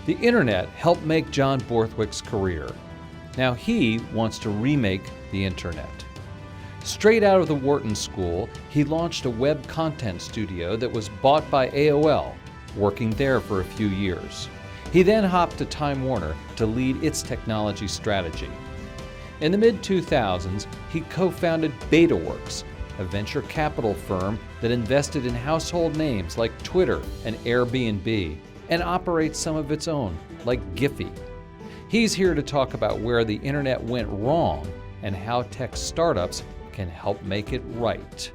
The internet helped make John Borthwick's career. Now he wants to remake the internet. Straight out of the Wharton School, he launched a web content studio that was bought by AOL, working there for a few years. He then hopped to Time Warner to lead its technology strategy. In the mid-2000s, he co-founded Betaworks, a venture capital firm that invested in household names like Twitter and Airbnb, and operates some of its own, like Giphy. He's here to talk about where the internet went wrong and how tech startups can help make it right.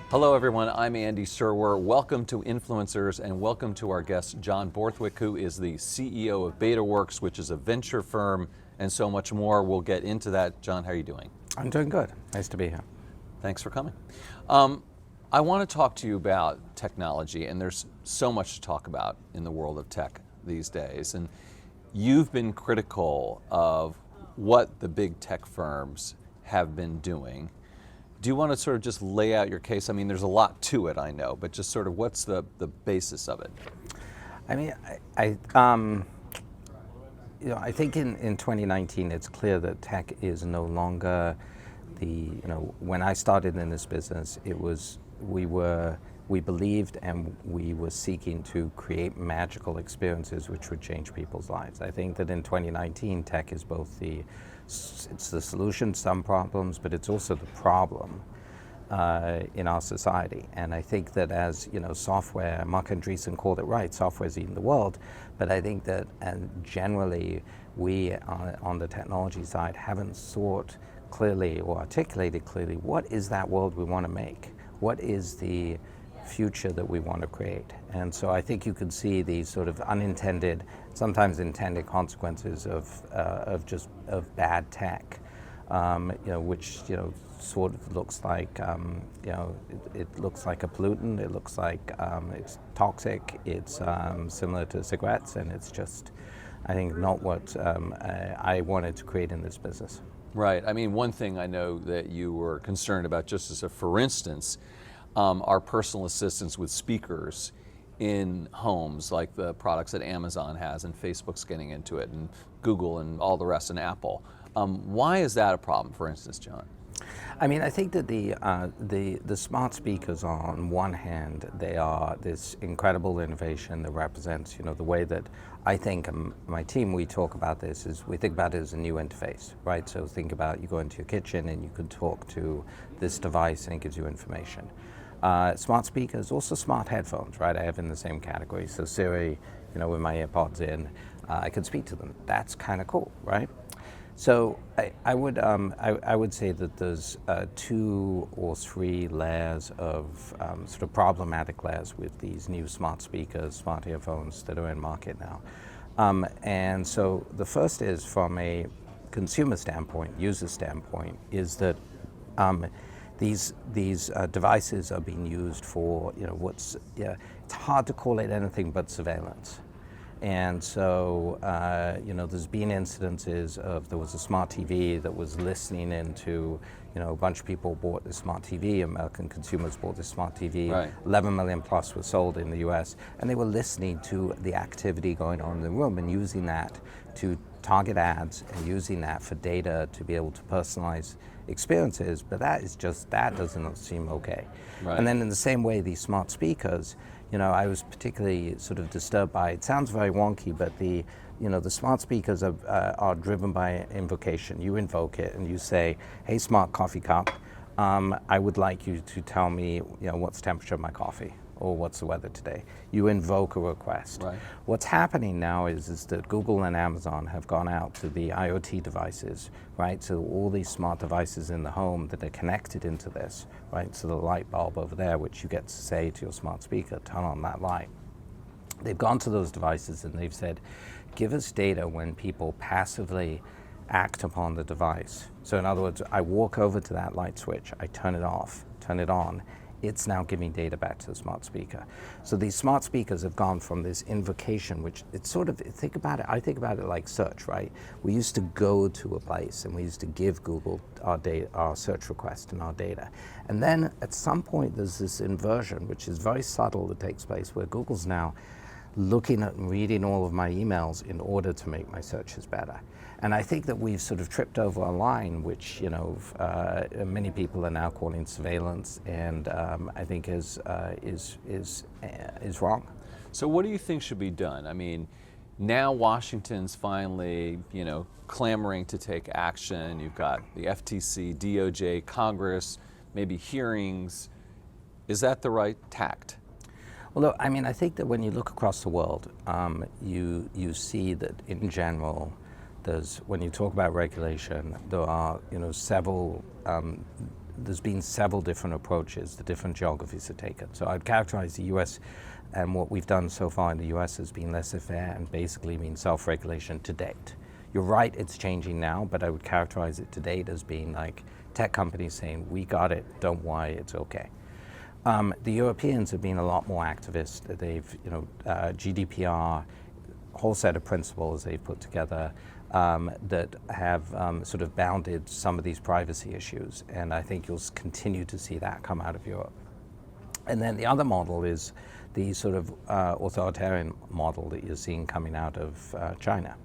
Hello everyone, I'm Andy Serwer. Welcome to Influencers and welcome to our guest John Borthwick, who is the CEO of Betaworks, which is a venture firm, and so much more. We'll get into that. John, how are you doing? I'm doing good. Nice to be here. Thanks for coming. I want to talk to you about technology, and there's so much to talk about in the world of tech these days. And you've been critical of what the big tech firms have been doing. Do you want to sort of just lay out your case? I mean, there's a lot to it, I know, but just sort of what's the basis of it? I mean, I think in 2019 it's clear that tech is no longer when I started in this business, it was we believed and we were seeking to create magical experiences which would change people's lives. I think that in 2019 tech is both it's the solution to some problems, but it's also the problem in our society. And I think that as software, Mark Andreessen called it right, software's eating the world, but I think that generally we on the technology side haven't thought clearly or articulated clearly what is that world we want to make? What is the future that we want to create? And so I think you can see these sort of unintended, sometimes intended consequences of bad tech, which sort of looks like it looks like a pollutant. It looks like it's toxic. It's similar to cigarettes, and it's just, I think, not what I wanted to create in this business. Right. I mean, one thing I know that you were concerned about, just as a for instance, are personal assistants with speakers in homes, like the products that Amazon has, and Facebook's getting into it, and Google and all the rest, and Apple. Why is that a problem, for instance, John? I mean, I think that the smart speakers, on one hand, they are this incredible innovation that represents, the way that I think, and my team, we talk about this, is we think about it as a new interface, right? So think about, you go into your kitchen and you can talk to this device and it gives you information. Smart speakers, also smart headphones, right? I have in the same category. So Siri, with my AirPods in, I can speak to them. That's kind of cool, right? So I would say that there's 2 or 3 layers of sort of problematic layers with these new smart speakers, smart earphones that are in market now. And so the first is, from a consumer standpoint, user standpoint, is that these devices are being used for it's hard to call it anything but surveillance. And so, there's been incidences of, there was a smart TV that was listening into, a bunch of people bought this smart TV, American consumers bought this smart TV, right. 11 million plus were sold in the US, and they were listening to the activity going on in the room and using that to target ads and using that for data to be able to personalize experiences, but that doesn't seem okay. Right. And then in the same way, these smart speakers, I was particularly sort of disturbed by, it sounds very wonky, but the smart speakers are driven by invocation. You invoke it and you say, hey, smart coffee cup, I would like you to tell me, what's the temperature of my coffee, or what's the weather today. You invoke a request. Right. What's happening now is that Google and Amazon have gone out to the IoT devices, right? So all these smart devices in the home that are connected into this, right? So the light bulb over there, which you get to say to your smart speaker, turn on that light. They've gone to those devices and they've said, give us data when people passively act upon the device. So in other words, I walk over to that light switch, I turn it off, turn it on. it's now giving data back to the smart speaker. So these smart speakers have gone from this invocation, which it's sort of, think about it, I think about it like search, right? We used to go to a place and we used to give Google our data, our search request and our data. And then at some point there's this inversion, which is very subtle, that takes place where Google's now looking at and reading all of my emails in order to make my searches better. And I think that we've sort of tripped over a line, which many people are now calling surveillance, and I think is wrong. So what do you think should be done? I mean, now Washington's finally, clamoring to take action. You've got the FTC, DOJ, Congress, maybe hearings. Is that the right tact? Well, look, I mean, I think that when you look across the world, you see that in general, when you talk about regulation, there are several. There's been several different approaches the different geographies have taken. So I'd characterize the U.S. and what we've done so far in the U.S. has been laissez-faire and basically been self-regulation to date. You're right, it's changing now, but I would characterize it to date as being like tech companies saying, "We got it, don't worry, it's okay." The Europeans have been a lot more activist. They've, GDPR, whole set of principles they've put together that have sort of bounded some of these privacy issues, and I think you'll continue to see that come out of Europe. And then the other model is the sort of authoritarian model that you're seeing coming out of China,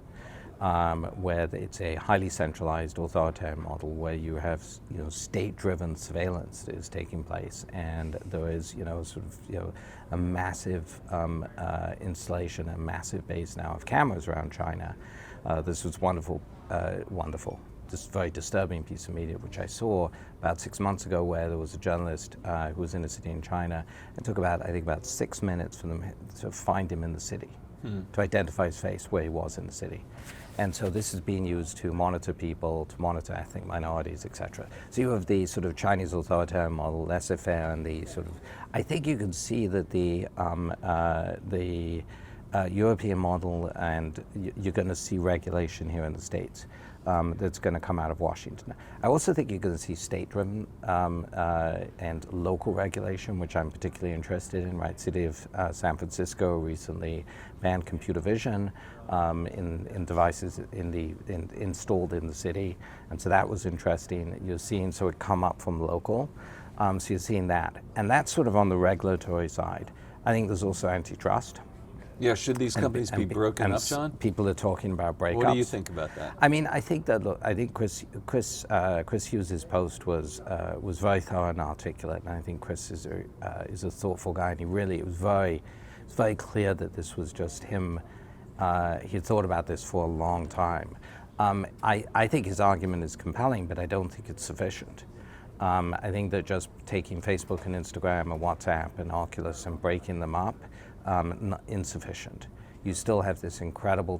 where it's a highly centralized authoritarian model where you have state-driven surveillance that is taking place, and there is a massive installation, a massive base now of cameras around China. This was wonderful, this very disturbing piece of media which I saw about 6 months ago, where there was a journalist who was in a city in China. It took about 6 minutes for them to find him in the city, to identify his face where he was in the city. And so this is being used to monitor people, to monitor ethnic minorities, etc. So you have the sort of Chinese authoritarian model, laissez-faire, and the sort of, I think you can see that the European model, and you're going to see regulation here in the States that's going to come out of Washington. I also think you're going to see state-driven and local regulation, which I'm particularly interested in. Right, City of San Francisco recently banned computer vision in devices installed in the city, and so that was interesting. You're seeing it come up from local, so you're seeing that, and that's sort of on the regulatory side. I think there's also antitrust. Yeah, should these companies be broken up, John? People are talking about breakups. What do you think about that? I mean, I think that, look, I think Chris Hughes' post was very thorough and articulate, and I think Chris is a thoughtful guy, and it was very clear that this was just him. He had thought about this for a long time. I think his argument is compelling, but I don't think it's sufficient. I think that just taking Facebook and Instagram and WhatsApp and Oculus and breaking them up, insufficient. You still have this incredible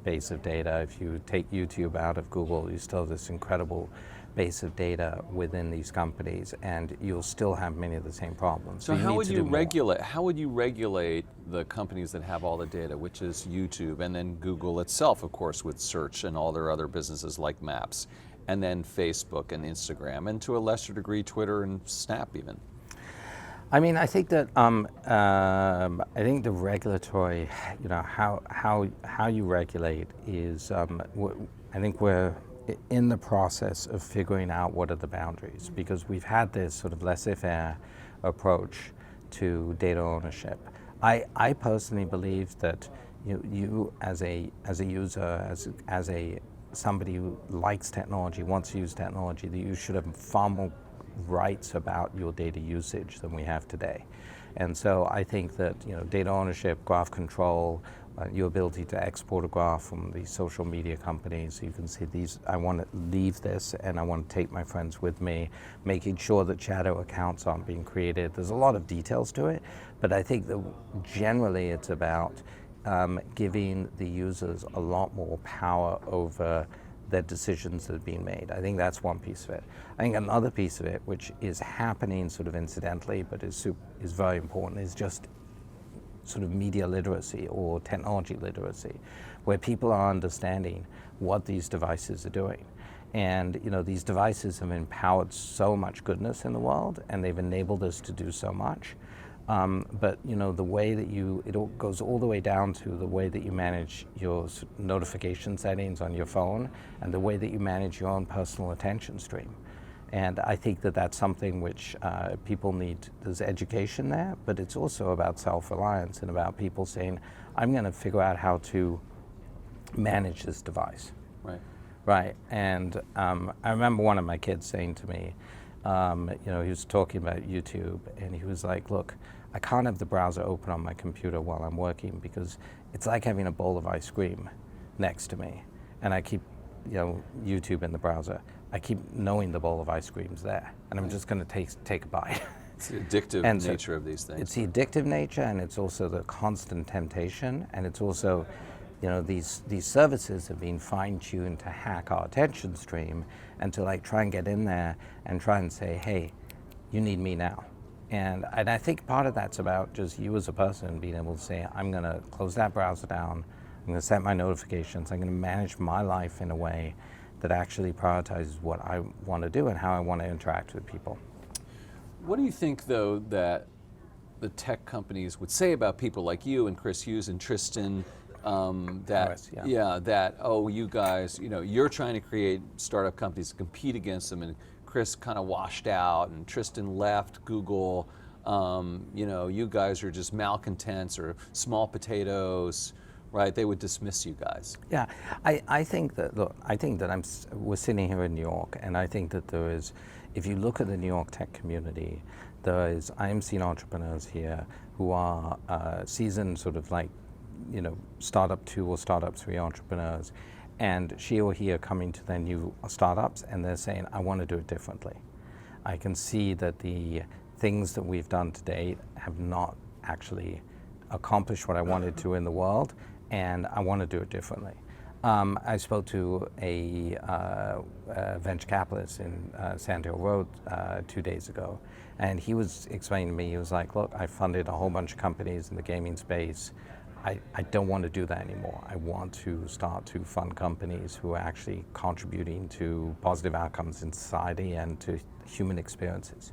base of data. If you take YouTube out of Google, you still have this incredible base of data within these companies, and you'll still have many of the same problems. So how would you regulate? How would you regulate the companies that have all the data, which is YouTube, and then Google itself, of course, with search and all their other businesses like Maps, and then Facebook and Instagram, and to a lesser degree, Twitter and Snap even? I mean, I think that I think the regulatory, how you regulate is. I think we're in the process of figuring out what are the boundaries, because we've had this sort of laissez-faire approach to data ownership. I personally believe that you as a user, as somebody who likes technology, wants to use technology, that you should have far more rights about your data usage than we have today. And so I think that data ownership, graph control, your ability to export a graph from these social media companies, so you can see these, I want to leave this and I want to take my friends with me, making sure that shadow accounts aren't being created. There's a lot of details to it, but I think that generally it's about giving the users a lot more power over the decisions that have been made. I think that's one piece of it. I think another piece of it, which is happening sort of incidentally, but is very important, is just sort of media literacy or technology literacy, where people are understanding what these devices are doing. And these devices have empowered so much goodness in the world, and they've enabled us to do so much. But the way that it all goes all the way down to the way that you manage your notification settings on your phone, and the way that you manage your own personal attention stream. And I think that that's something which people need. There's education there, but it's also about self-reliance and about people saying, I'm going to figure out how to manage this device. Right. Right. And I remember one of my kids saying to me, he was talking about YouTube, and he was like, look, I can't have the browser open on my computer while I'm working because it's like having a bowl of ice cream next to me. And I keep, YouTube in the browser. I keep knowing the bowl of ice cream's there, and I'm just going to take a bite. It's the addictive nature of these things. It's the addictive nature, and it's also the constant temptation, and it's also, these services have been fine-tuned to hack our attention stream and to try and get in there and try and say, hey, you need me now. And I think part of that's about just you as a person being able to say, I'm going to close that browser down, I'm going to set my notifications, I'm going to manage my life in a way that actually prioritizes what I want to do and how I want to interact with people. What do you think, though, that the tech companies would say about people like you and Chris Hughes and Tristan, you guys, you're trying to create startup companies to compete against them, and Chris kind of washed out, and Tristan left Google. You guys are just malcontents or small potatoes, right? They would dismiss you guys. Yeah, I think that we're sitting here in New York, and I think that there is, if you look at the New York tech community, I'm seeing entrepreneurs here who are seasoned startup 2 or startup 3 entrepreneurs, and she or he are coming to their new startups and they're saying, I want to do it differently. I can see that the things that we've done to date have not actually accomplished what I wanted to in the world, and I want to do it differently. I spoke to a venture capitalist in Sand Hill Road 2 days ago, and he was explaining to me, he was like, look, I funded a whole bunch of companies in the gaming space. I don't want to do that anymore. I want to start to fund companies who are actually contributing to positive outcomes in society and to human experiences.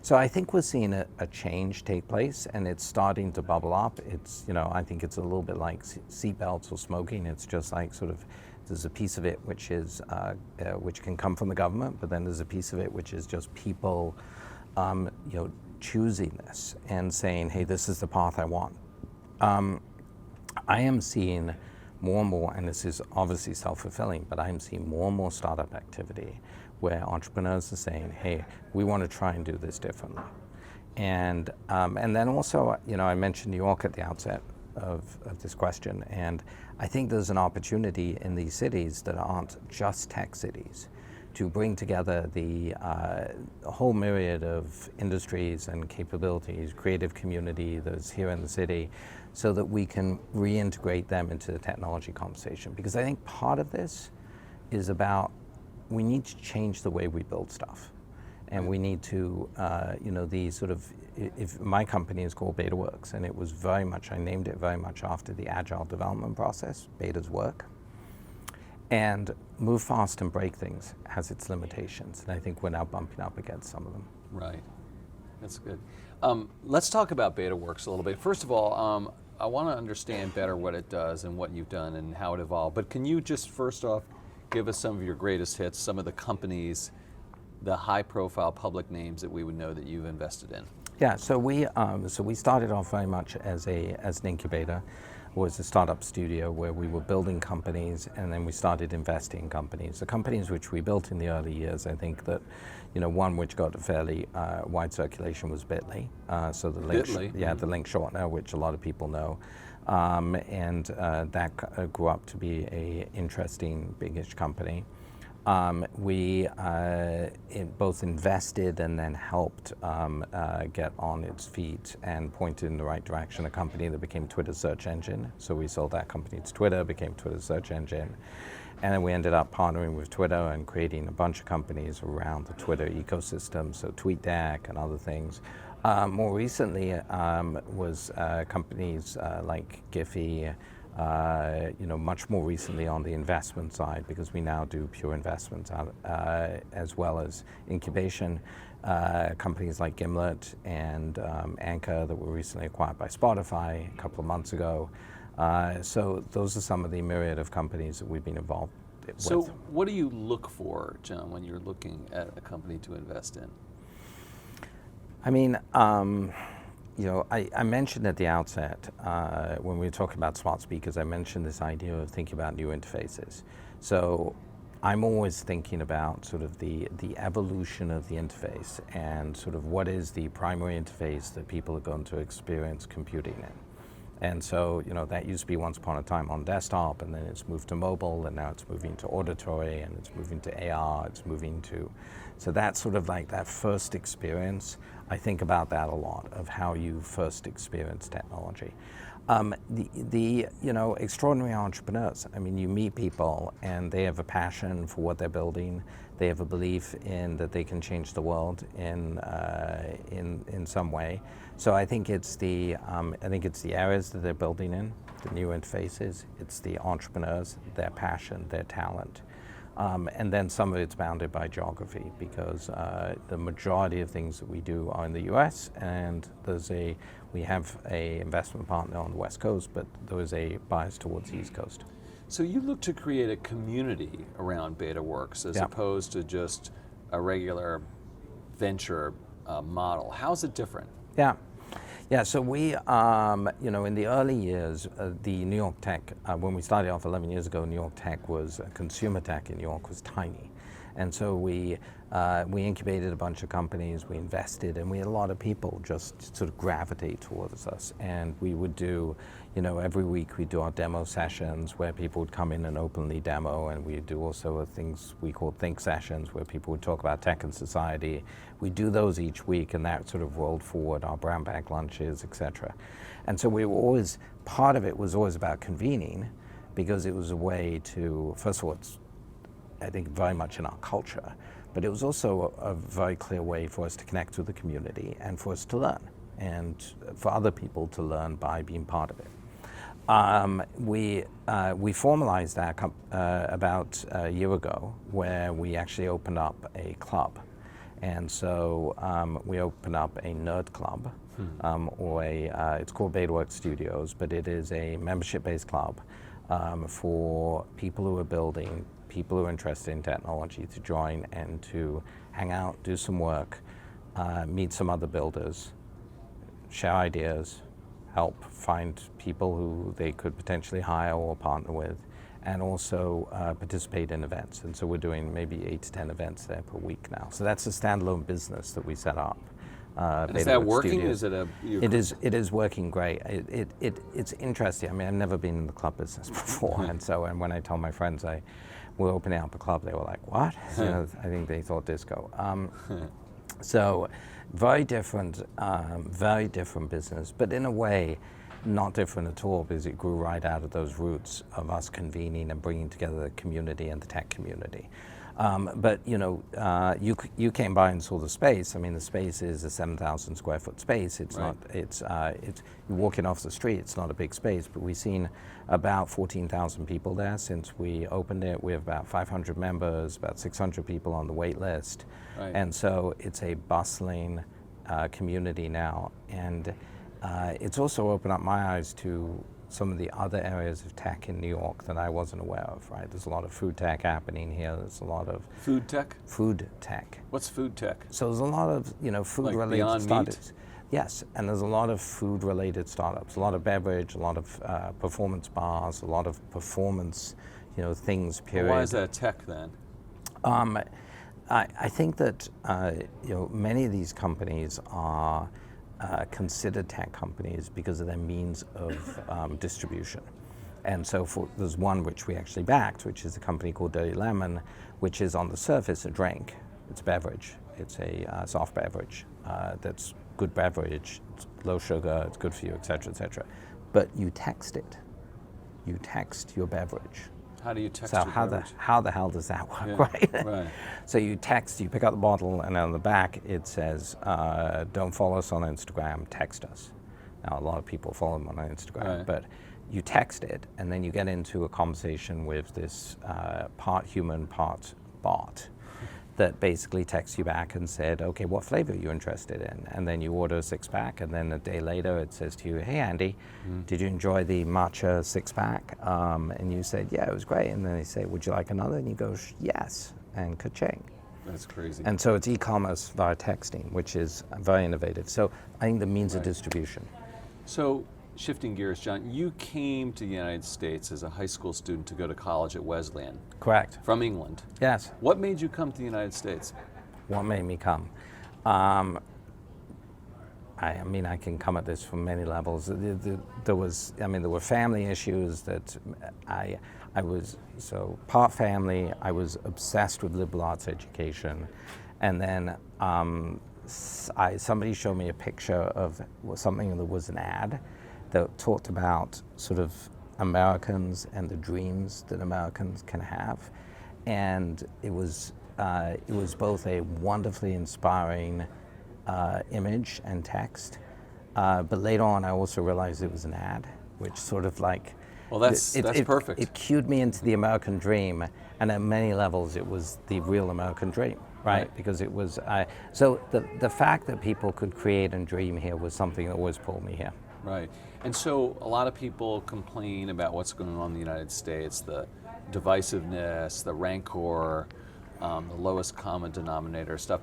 So I think we're seeing a change take place, and it's starting to bubble up. It's, I think it's a little bit like seatbelts or smoking. It's just like there's a piece of it which is, which can come from the government, but then there's a piece of it which is just people, choosing this and saying, hey, this is the path I want. I am seeing more and more, and this is obviously self-fulfilling, but I'm seeing more and more startup activity where entrepreneurs are saying, hey, we want to try and do this differently. And then also, I mentioned New York at the outset of this question, and I think there's an opportunity in these cities that aren't just tech cities to bring together the whole myriad of industries and capabilities, creative community that's here in the city, so that we can reintegrate them into the technology conversation. Because I think part of this is about, we need to change the way we build stuff. And we need to, if my company is called Betaworks, and it was very much, I named it very much after the agile development process, Beta's work. And move fast and break things has its limitations, and I think we're now bumping up against some of them. Right, that's good. Let's talk about Betaworks a little bit. First of all, I want to understand better what it does and what you've done and how it evolved, but can you just first off give us some of your greatest hits, some of the companies, the high-profile public names that we would know that you've invested in? Yeah, so we started off very much as an incubator, was a startup studio where we were building companies, and then we started investing in companies. The companies which we built in the early years, I think that, one which got a fairly wide circulation was Bitly. So the link, the link shortener, which a lot of people know. And that grew up to be an interesting, big-ish company. We both invested and then helped get on its feet and pointed in the right direction a company that became Twitter's search engine. So we sold that company to Twitter, became Twitter's search engine. And then we ended up partnering with Twitter and creating a bunch of companies around the Twitter ecosystem, so TweetDeck and other things. More recently was companies like Giphy, much more recently on the investment side, because we now do pure investments as well as incubation. Companies like Gimlet and Anchor that were recently acquired by Spotify a couple of months ago. So those are some of the myriad of companies that we've been involved with. So what do you look for, John, when you're looking at a company to invest in? I mean, I mentioned at the outset, when we were talking about smart speakers, I mentioned this idea of thinking about new interfaces. So I'm always thinking about sort of the evolution of the interface and sort of what is the primary interface that people are going to experience computing in. And so, that used to be once upon a time on desktop, and then it's moved to mobile, and now it's moving to auditory, and it's moving to AR, so that's sort of like that first experience. I think about that a lot, of how you first experience technology. The extraordinary entrepreneurs. I mean, you meet people and they have a passion for what they're building. They have a belief in that they can change the world in some way. So I think it's the areas that they're building in, the new interfaces. It's the entrepreneurs, their passion, their talent. And then some of it's bounded by geography, because the majority of things that we do are in the US, and we have a investment partner on the West Coast, but there is a bias towards the East Coast. So you look to create a community around Betaworks as opposed to just a regular venture model. How's it different? Yeah, so we, in the early years, the New York tech, when we started off 11 years ago, New York tech was, consumer tech in New York was tiny. And so we incubated a bunch of companies, we invested, and we had a lot of people just sort of gravitate towards us. And we would do, every week we'd do our demo sessions where people would come in and openly demo, and we'd do also things we called think sessions where people would talk about tech and society. We'd do those each week, and that sort of rolled forward our brown bag lunches, etc. And so we were always, part of it was always about convening, because it was a way to, first of all, it's, I think, very much in our culture, but it was also a very clear way for us to connect with the community and for us to learn, and for other people to learn by being part of it. We formalized that about a year ago, where we actually opened up a club. And so we opened up a nerd club, it's called Betaworks Studios, but it is a membership-based club for people who are building, people who are interested in technology, to join and to hang out, do some work, meet some other builders, share ideas, help find people who they could potentially hire or partner with, and also participate in events. And so we're doing maybe 8 to 10 events there per week now. So that's a standalone business that we set up. Is that working? Studios. It is working great. It's interesting. I mean, I've never been in the club business before, and when I told my friends we're opening up a club, they were like, "What?" I think they thought disco. So very different business, but in a way not different at all, because it grew right out of those roots of us convening and bringing together the community and the tech community. But you came by and saw the space. I mean, the space is a 7,000 square foot space. It's right. It's you're walking off the street. It's not a big space, but we've seen about 14,000 people there since we opened it. We have about 500 members, about 600 people on the wait list, right. And so it's a bustling community now, and it's also opened up my eyes to some of the other areas of tech in New York that I wasn't aware of, right? There's a lot of food tech happening here. There's a lot of... Food tech? Food tech. What's food tech? So there's a lot of, food-related like startups. Meat? Yes, and there's a lot of food-related startups, a lot of beverage, a lot of performance bars, a lot of performance, things, period. Why is that tech then? I think that, many of these companies are considered tech companies because of their means of distribution. And so there's one which we actually backed, which is a company called Dirty Lemon, which is on the surface a drink. It's a beverage. It's a soft beverage that's good beverage, it's low sugar, it's good for you, et cetera, et cetera. But you text it. You text your beverage. How do you text so your beverage? How the hell does that work, yeah, right? So you pick up the bottle, and on the back it says, don't follow us on Instagram, text us. Now, a lot of people follow them on Instagram, right. but you text it, and then you get into a conversation with this part human, part bot that basically texts you back and said, okay, what flavor are you interested in? And then you order a 6-pack, and then a day later it says to you, hey Andy, did you enjoy the matcha 6-pack? And you said, yeah, it was great. And then they say, would you like another? And you go, yes, and ka-ching. That's crazy. And so it's e-commerce via texting, which is very innovative. So I think the means of distribution. So shifting gears, John, you came to the United States as a high school student to go to college at Wesleyan. Correct. From England. Yes. What made you come to the United States? What made me come? I mean, I can come at this from many levels. There were family issues that I was, so part family, I was obsessed with liberal arts education. And then somebody showed me a picture of something that was an ad that talked about sort of Americans and the dreams that Americans can have. And it was both a wonderfully inspiring image and text, but later on I also realized it was an ad, which sort of like, well, that's perfect. It cued me into the American dream, and at many levels it was the real American dream, right? Because it was, so the fact that people could create and dream here was something that always pulled me here. Right. And so a lot of people complain about what's going on in the United States, the divisiveness, the rancor, the lowest common denominator, stuff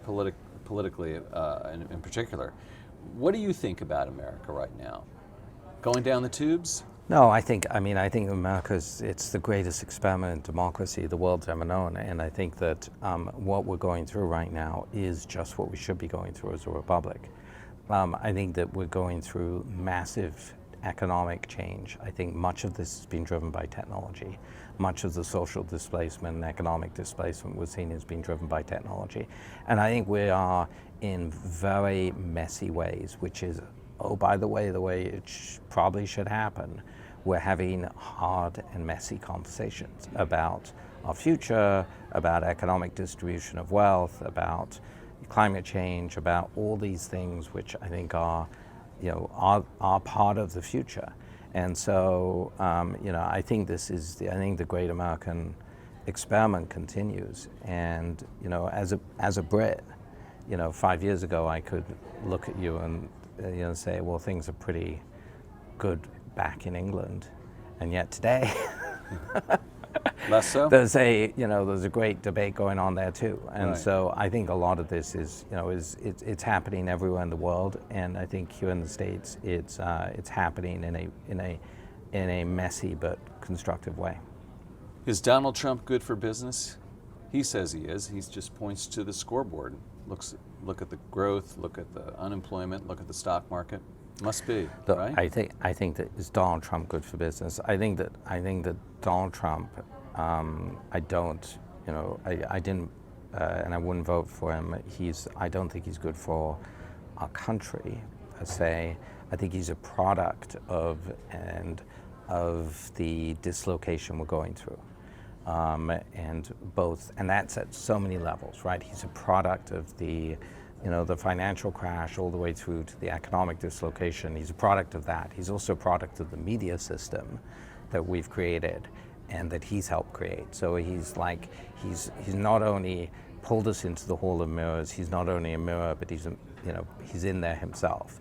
politically in particular. What do you think about America right now? Going down the tubes? No, I think it's the greatest experiment in democracy the world's ever known. And I think that what we're going through right now is just what we should be going through as a republic. I think that we're going through massive economic change. I think much of this has been driven by technology. Much of the social displacement and economic displacement we're seeing has been driven by technology. And I think we are in very messy ways, which is, oh, by the way it probably should happen. We're having hard and messy conversations about our future, about economic distribution of wealth, about climate change, about all these things which I think are part of the future. And so, I think I think the great American experiment continues. And, as a Brit, 5 years ago I could look at you and say, well, things are pretty good back in England. And yet today, less so? There's a great debate going on there too. And right. So I think a lot of this is it's happening everywhere in the world, and I think here in the States it's happening in a messy but constructive way. Is Donald Trump good for business? He says he is. He just points to the scoreboard. Look at the growth, look at the unemployment, look at the stock market. Must be, Look, right? I think that is Donald Trump good for business? I think that Donald Trump, I didn't, and I wouldn't vote for him. I don't think he's good for our country per se. I think he's a product of the dislocation we're going through. And that's at so many levels, right? He's a product of the financial crash all the way through to the economic dislocation. He's a product of that. He's also a product of the media system that we've created and that he's helped create. So he's not only pulled us into the Hall of Mirrors, he's not only a mirror, but he's in there himself.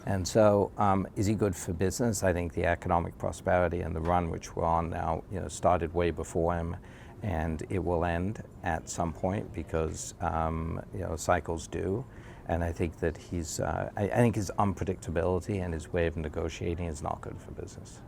And so, is he good for business? I think the economic prosperity and the run which we're on now, started way before him, and it will end at some point because cycles do. And I think that I think his unpredictability and his way of negotiating is not good for business.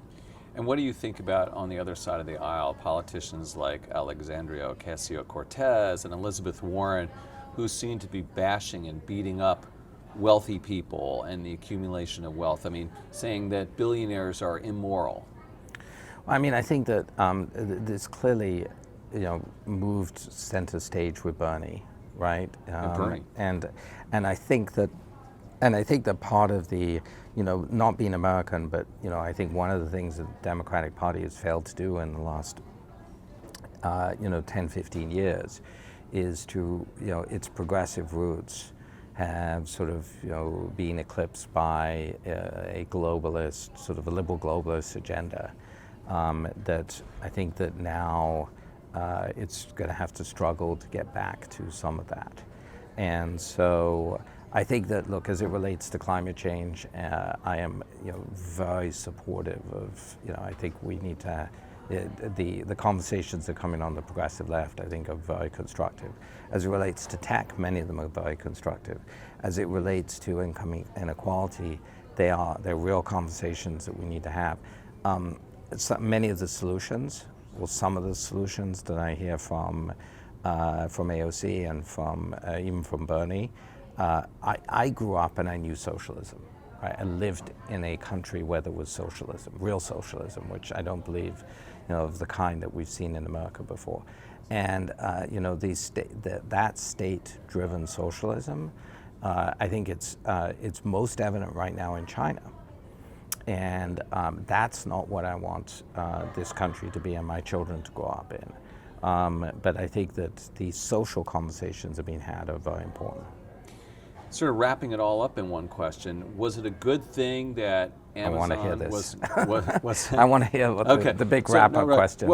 And what do you think about, on the other side of the aisle, politicians like Alexandria Ocasio-Cortez and Elizabeth Warren, who seem to be bashing and beating up wealthy people and the accumulation of wealth? I mean, saying that billionaires are immoral. I mean, I think that this clearly, moved center stage with Bernie, right? Bernie. And I think that part of the, not being American, but I think one of the things that the Democratic Party has failed to do in the last 10, 15 years is to, its progressive roots have sort of been eclipsed by a globalist, sort of a liberal globalist agenda. that I think that now it's going to have to struggle to get back to some of that. And so I think that, look, as it relates to climate change, I am, very supportive of, I think we need to, the conversations that are coming on the progressive left, I think, are very constructive. As it relates to tech, many of them are very constructive. As it relates to income inequality, they're real conversations that we need to have. Many of the solutions, or some of the solutions that I hear from AOC and from even from Bernie, I grew up and I knew socialism. Right? I lived in a country where there was socialism, real socialism, which I don't believe, of the kind that we've seen in America before. And that state-driven socialism, I think it's most evident right now in China. And that's not what I want this country to be and my children to grow up in. But I think that the social conversations that are being had are very important. Sort of wrapping it all up in one question, was it a good thing that Amazon I want to hear this. was I want to hear what the big wrap-up question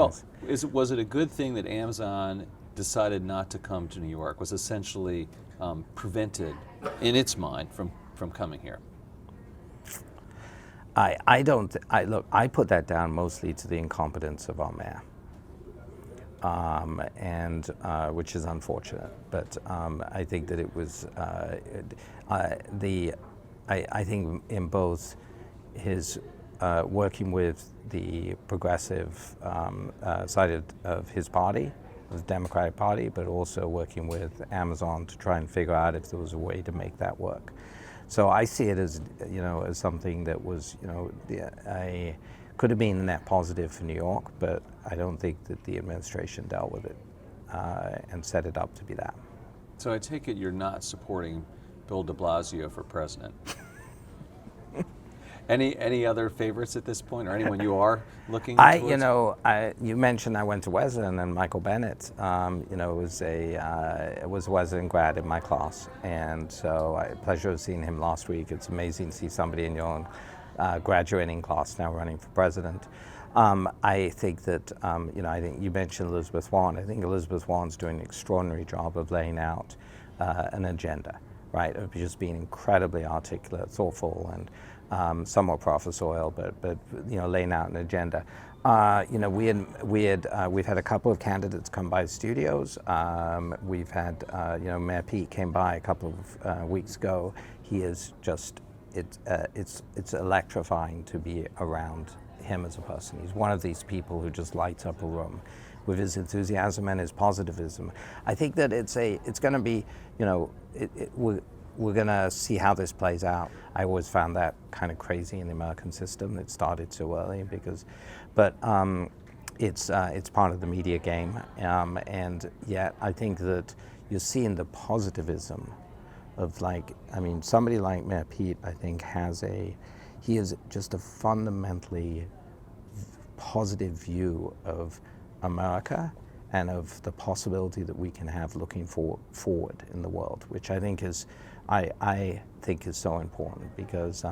is. Was it a good thing that Amazon decided not to come to New York, was essentially prevented, in its mind, from coming here? I put that down mostly to the incompetence of our mayor. Which is unfortunate, but I think that it was I think in both his working with the progressive side of his party, the Democratic Party, but also working with Amazon to try and figure out if there was a way to make that work. So I see it as as something that was could have been a net positive for New York, but I don't think that the administration dealt with it and set it up to be that. So I take it you're not supporting Bill de Blasio for president. Any other favorites at this point, or anyone you are looking towards? You mentioned I went to Wesleyan, and Michael Bennett, was a Wesleyan grad in my class, and so I had the pleasure of seeing him last week. It's amazing to see somebody in your own graduating class now running for president. I think that, I think you mentioned Elizabeth Warren. I think Elizabeth Warren's doing an extraordinary job of laying out an agenda, right? Of just being incredibly articulate, thoughtful, and somewhat professorial, but laying out an agenda. We've had a couple of candidates come by the studios. We've had, Mayor Pete came by a couple of weeks ago. He is just, it's electrifying to be around him as a person. He's one of these people who just lights up a room with his enthusiasm and his positivism. I think that it's going to be, we're going to see how this plays out. I always found that kind of crazy in the American system. It started so early but it's part of the media game, and yet I think that you're seeing the positivism of somebody like Mayor Pete. I think he is just a fundamentally positive view of America and of the possibility that we can have looking forward in the world, which I think is so important, because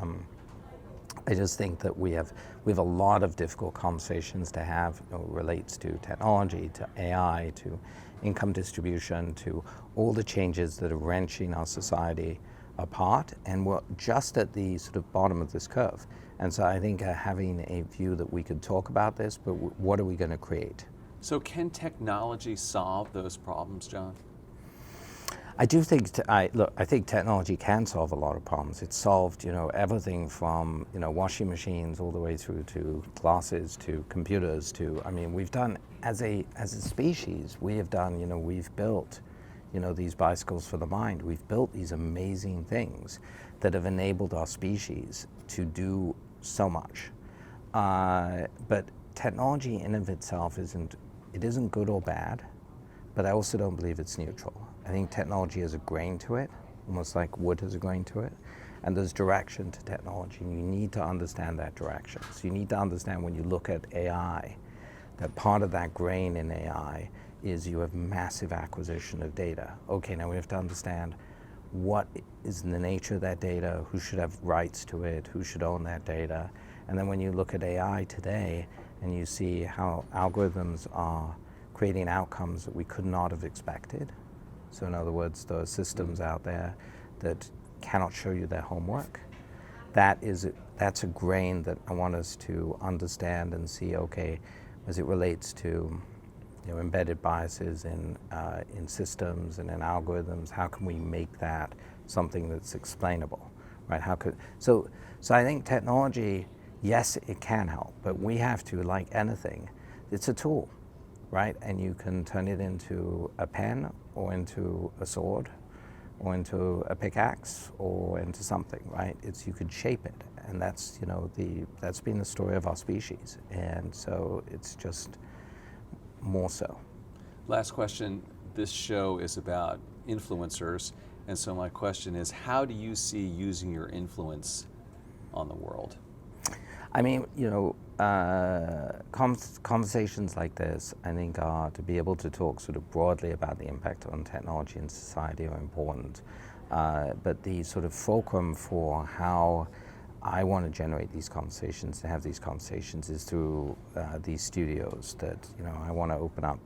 I just think that we have a lot of difficult conversations to have. It relates to technology, to AI, to income distribution, to all the changes that are wrenching our society apart, and we're just at the sort of bottom of this curve. And so I think having a view that we could talk about this, but what are we going to create? So can technology solve those problems, John? I do think, I think technology can solve a lot of problems. It's solved, everything from, washing machines all the way through to glasses, to computers, to, we've done, as a species, we have done, we've built, these bicycles for the mind. We've built these amazing things that have enabled our species to do so much. But technology in of itself isn't good or bad, but I also don't believe it's neutral. I think technology has a grain to it, almost like wood has a grain to it, and there's direction to technology, and you need to understand that direction. So you need to understand, when you look at AI, that part of that grain in AI is you have massive acquisition of data. Okay, now we have to understand what is the nature of that data, who should have rights to it, who should own that data. And then when you look at AI today, and you see how algorithms are creating outcomes that we could not have expected. So in other words, there are systems out there that cannot show you their homework. That's a grain that I want us to understand and see, okay, as it relates to embedded biases in systems and in algorithms, how can we make that something that's explainable, right? So I think technology, yes, it can help, but we have to, like anything, it's a tool, right? And you can turn it into a pen or into a sword or into a pickaxe or into something, right? You could shape it, and that's been the story of our species, and so it's just more so. Last question. This show is about influencers, and so my question is, how do you see using your influence on the world? I mean, conversations like this, I think, are to be able to talk sort of broadly about the impact on technology and society are important. But the sort of fulcrum for how I want to generate these conversations, to have these conversations, is through these studios that, I want to open up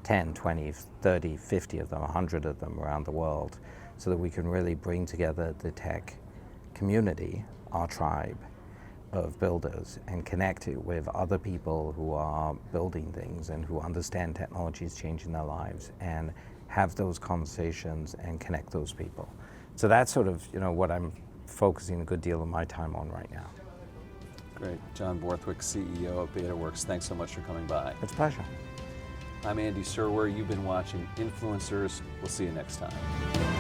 10, 20, 30, 50 of them, 100 of them around the world, so that we can really bring together the tech community, our tribe of builders, and connect it with other people who are building things and who understand technology is changing their lives, and have those conversations and connect those people. So that's sort of what I'm focusing a good deal of my time on right now. Great. John Borthwick, CEO of Betaworks, thanks so much for coming by. It's a pleasure. I'm Andy Serwer. You've been watching Influencers. We'll see you next time.